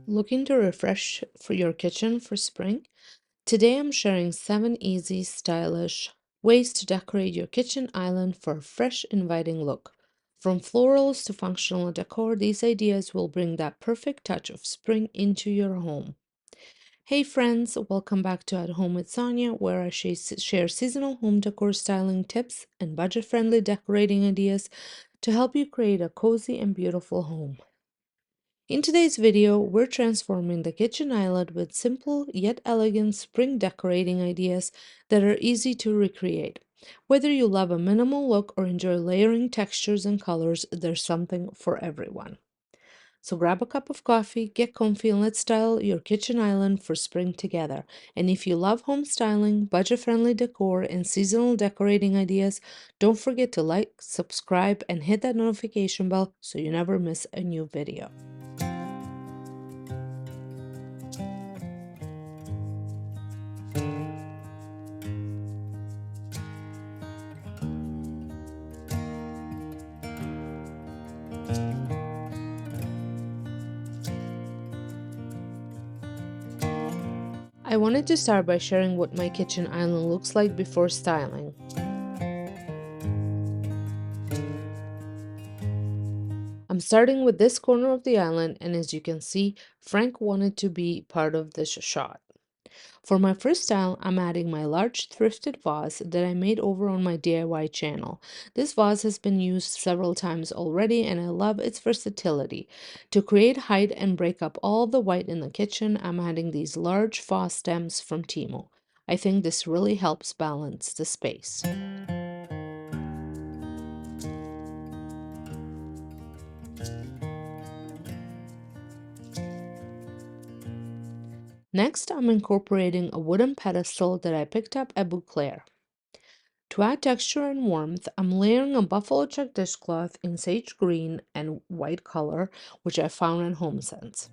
Looking to refresh for your kitchen for spring? Today I'm sharing 7 easy, stylish ways to decorate your kitchen island for a fresh, inviting look. From florals to functional decor, these ideas will bring that perfect touch of spring into your home. Hey friends, welcome back to At Home with Sonja, where I share seasonal home decor styling tips and budget-friendly decorating ideas to help you create a cozy and beautiful home. In today's video, we're transforming the kitchen island with simple yet elegant spring decorating ideas that are easy to recreate. Whether you love a minimal look or enjoy layering textures and colors, there's something for everyone. So grab a cup of coffee, get comfy, and let's style your kitchen island for spring together. And if you love home styling, budget-friendly decor, and seasonal decorating ideas, don't forget to like, subscribe, and hit that notification bell so you never miss a new video. I wanted to start by sharing what my kitchen island looks like before styling. I'm starting with this corner of the island, and as you can see, Frank wanted to be part of this shot. For my first style, I'm adding my large thrifted vase that I made over on my DIY channel. This vase has been used several times already and I love its versatility. To create height and break up all the white in the kitchen, I'm adding these large vase stems from Timo. I think this really helps balance the space. Next, I'm incorporating a wooden pedestal that I picked up at Bouclair. To add texture and warmth, I'm layering a buffalo check dishcloth in sage green and white color, which I found on HomeSense.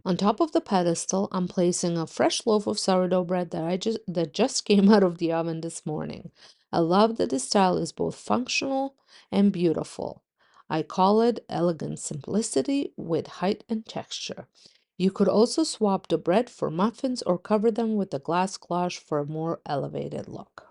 On top of the pedestal, I'm placing a fresh loaf of sourdough bread that just came out of the oven this morning. I love that this style is both functional and beautiful. I call it elegant simplicity with height and texture. You could also swap the bread for muffins or cover them with a glass cloche for a more elevated look.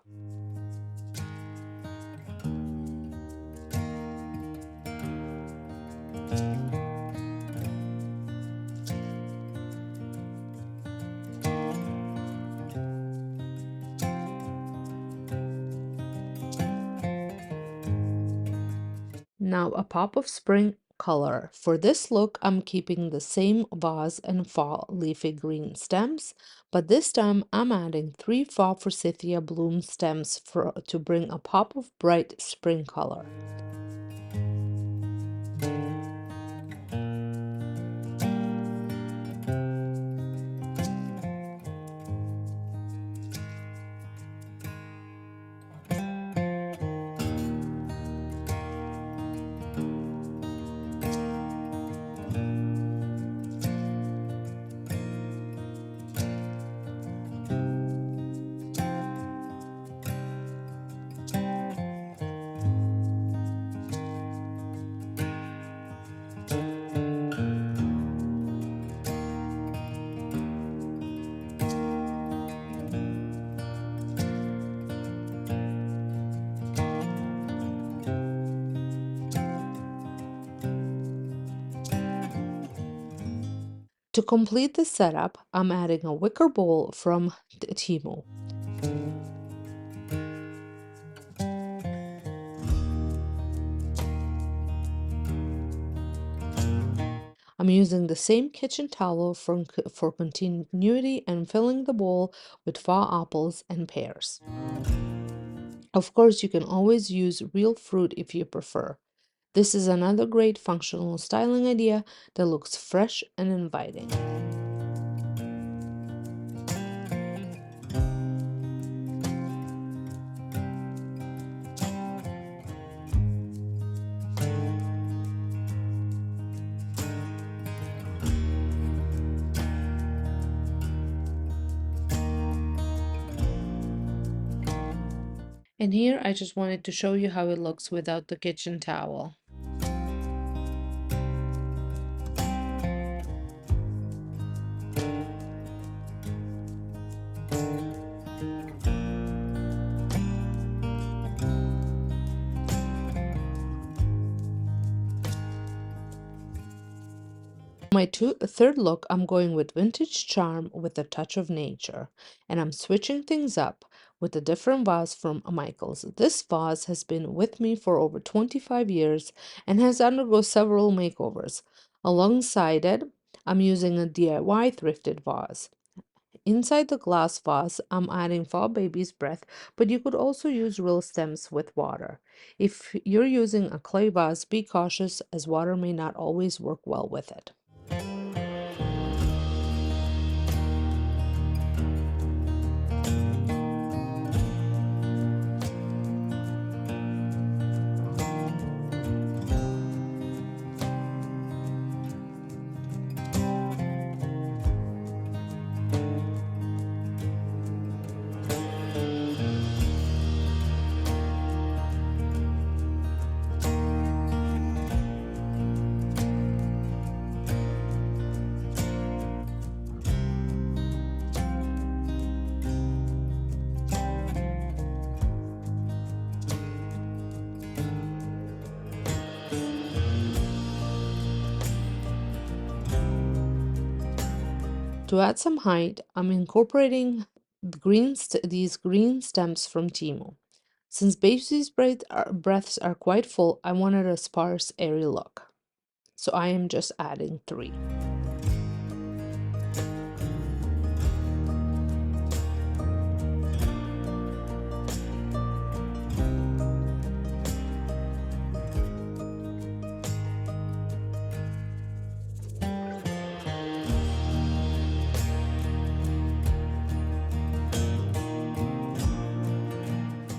Now a pop of spring color. For this look, I'm keeping the same vase and fall leafy green stems, but this time I'm adding 3 Faux forsythia bloom stems to bring a pop of bright spring color. To complete the setup, I'm adding a wicker bowl from Timo. I'm using the same kitchen towel for continuity and filling the bowl with faux apples and pears. Of course, you can always use real fruit if you prefer. This is another great functional styling idea that looks fresh and inviting. And here I just wanted to show you how it looks without the kitchen towel. My third look, I'm going with vintage charm with a touch of nature, and I'm switching things up with a different vase from Michael's. This vase has been with me for over 25 years and has undergone several makeovers. Alongside it, I'm using a DIY thrifted vase. Inside the glass vase, I'm adding Faux baby's breath, but you could also use real stems with water. If you're using a clay vase, be cautious as water may not always work well with it. To add some height, I'm incorporating these green stems from Timo. Since Baby's breaths are quite full, I wanted a sparse, airy look. So I am just adding 3.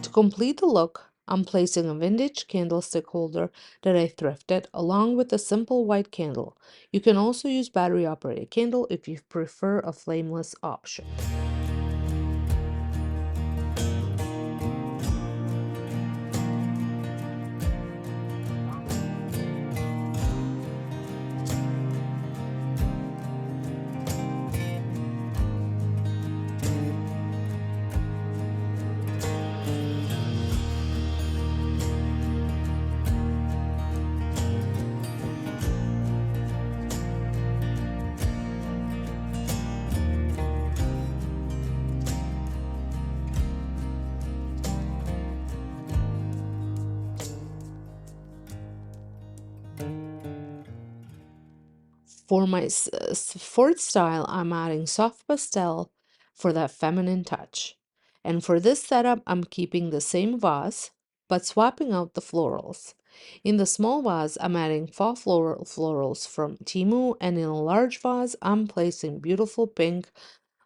To complete the look, I'm placing a vintage candlestick holder that I thrifted along with a simple white candle. You can also use battery operated candle if you prefer a flameless option. For my fourth style, I'm adding soft pastel for that feminine touch. And for this setup, I'm keeping the same vase, but swapping out the florals. In the small vase, I'm adding faux florals from Timu, and in a large vase, I'm placing beautiful pink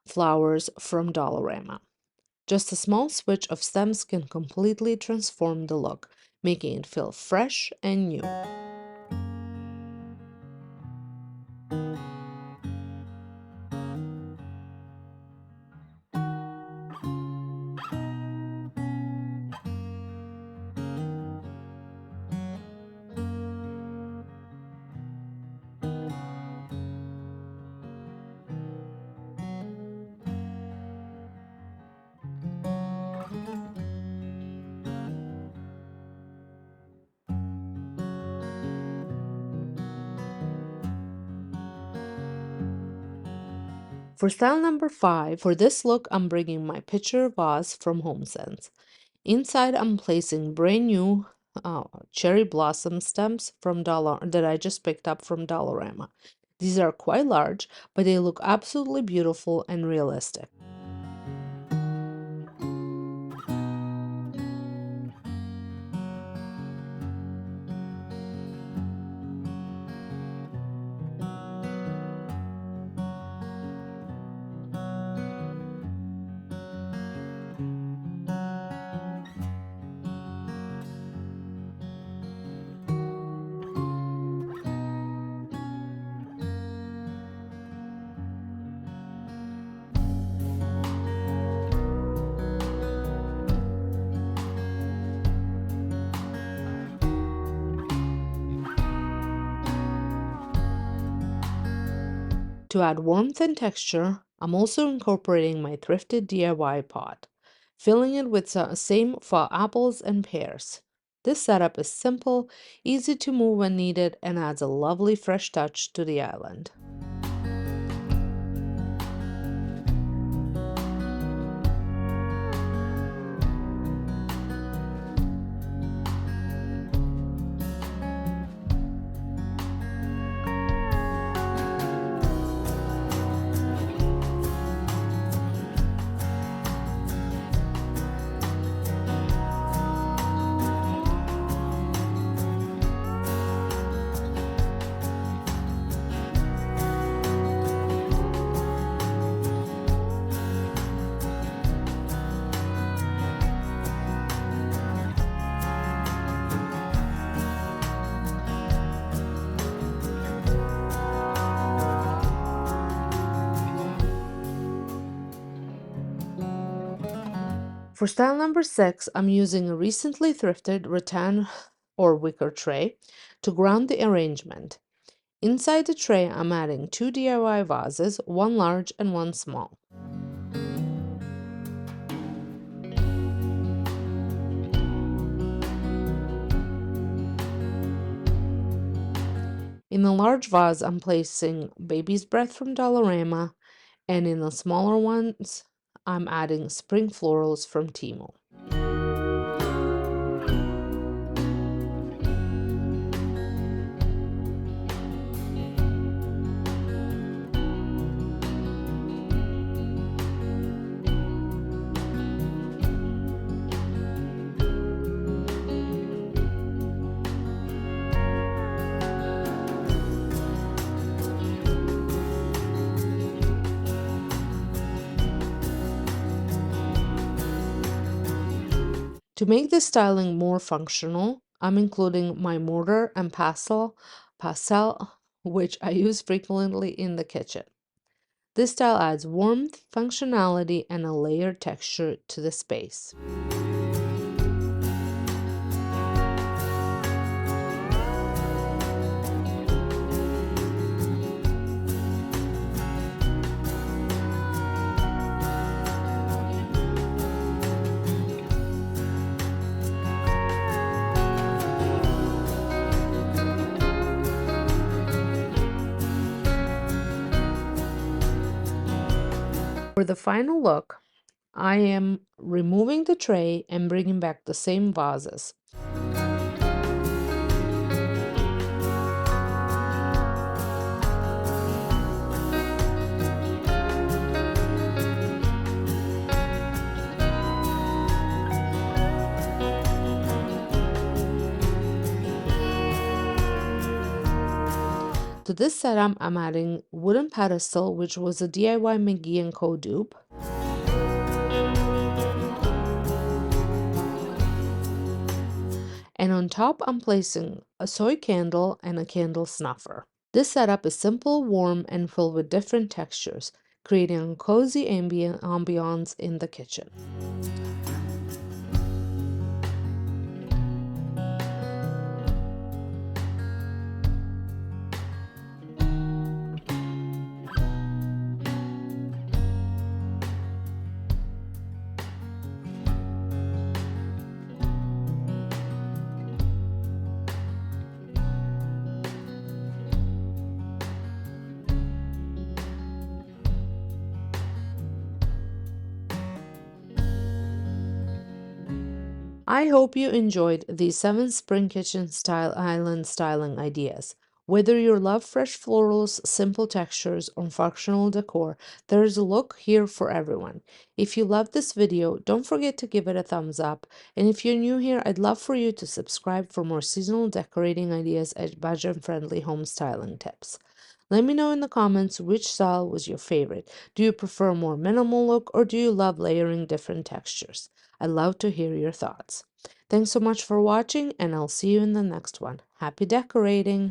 flowers from Dollarama. Just a small switch of stems can completely transform the look, making it feel fresh and new. For style number 5, for this look, I'm bringing my picture vase from HomeSense. Inside, I'm placing brand new cherry blossom stems from Dollar that I just picked up from Dollarama. These are quite large, but they look absolutely beautiful and realistic. To add warmth and texture, I'm also incorporating my thrifted DIY pot, filling it with the same faux apples and pears. This setup is simple, easy to move when needed, and adds a lovely fresh touch to the island. For style number 6, I'm using a recently thrifted rattan or wicker tray to ground the arrangement. Inside the tray, I'm adding 2 DIY vases, one large and one small. In the large vase, I'm placing baby's breath from Dollarama, and in the smaller ones, I'm adding spring florals from Timo. To make this styling more functional, I'm including my mortar and pastel, which I use frequently in the kitchen. This style adds warmth, functionality, and a layered texture to the space. For the final look, I am removing the tray and bringing back the same vases. To this setup, I'm adding wooden pedestal, which was a DIY McGee & Co. dupe. And on top, I'm placing a soy candle and a candle snuffer. This setup is simple, warm, and filled with different textures, creating a cozy ambiance in the kitchen. I hope you enjoyed these 7 spring kitchen style island styling ideas. Whether you love fresh florals, simple textures, or functional decor, there is a look here for everyone. If you loved this video, don't forget to give it a thumbs up. And if you're new here, I'd love for you to subscribe for more seasonal decorating ideas and budget-friendly home styling tips. Let me know in the comments which style was your favorite. Do you prefer a more minimal look, or do you love layering different textures? I'd love to hear your thoughts. Thanks so much for watching, and I'll see you in the next one. Happy decorating!